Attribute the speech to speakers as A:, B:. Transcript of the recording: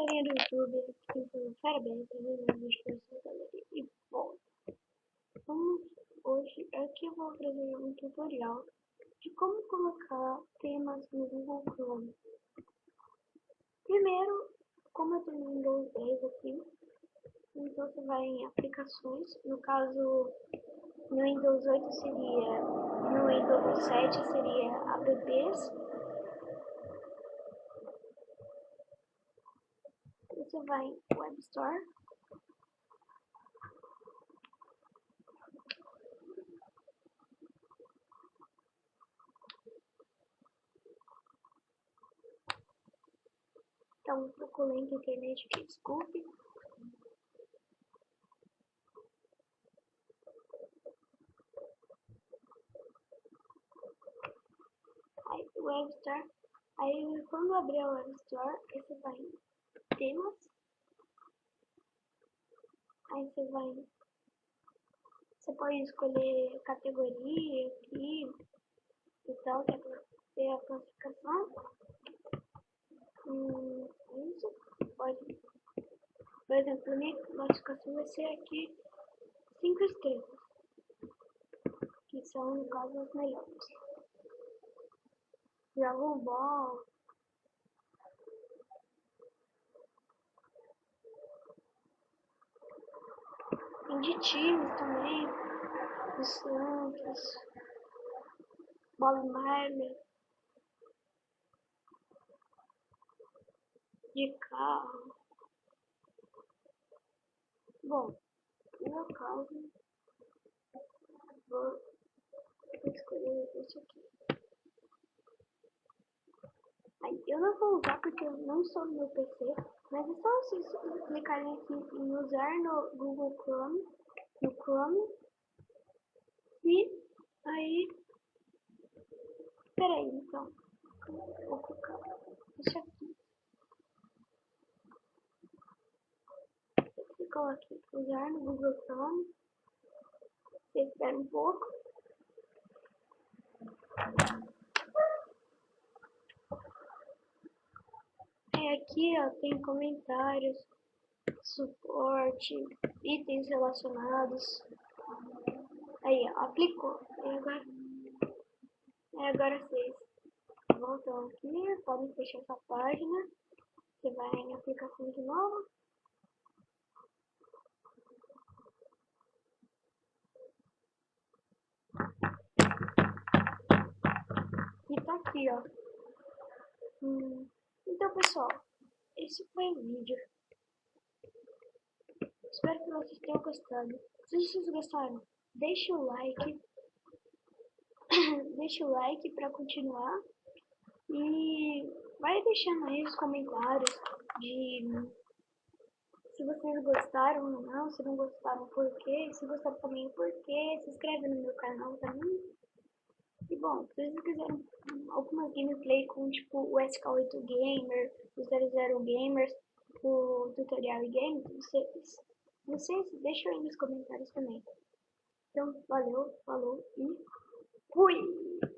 A: galerinha do YouTube, aqui falando parabéns para mim, meu vídeo para essa galera. E bom, hoje aqui eu vou fazer um tutorial de como colocar temas no Google Chrome. Primeiro, como eu tenho no Windows 10 aqui, então você vai em aplicações, no caso no Windows 8 seria, no Windows 7 seria apps. Você vai em Web Store. Então, procurei na internet, que desculpe. Aí, Web Store. Aí, quando abrir o Web Store, aí você vai em temas. Aí você pode escolher categoria aqui e tal, que é para ter a classificação. Isso. Pode, por exemplo, a minha classificação vai ser aqui 5 estrelas, que são, no caso, as melhores. Dragon Ball. Tem de times também, do Santos, Bob Marley, de carro. Bom, no meu caso, vou escolher esse aqui. Aí, eu não vou usar porque eu não sou no meu PC, mas é só vocês clicarem aqui em usar no Google Chrome, no Chrome, e aí, peraí, então, vou colocar isso aqui. Você coloca usar no Google Chrome, você espera um pouco. Aqui ó, tem comentários, suporte, itens relacionados. Aí ó, aplicou. Agora vocês voltam aqui, podem fechar essa página. Você vai em aplicação de novo. E tá aqui ó. Então pessoal, esse foi o vídeo. Espero que vocês tenham gostado. Se vocês gostaram, deixa o like. Deixa o like para continuar. E vai deixando aí os comentários de se vocês gostaram ou não, se não gostaram por quê, se gostaram também por quê, se inscreve no meu canal também. E bom, se vocês quiserem algumas gameplay com tipo o SK8 Gamer, o 00 Gamers, o Tutorial Game, vocês deixam aí nos comentários também. Então, valeu, falou e fui!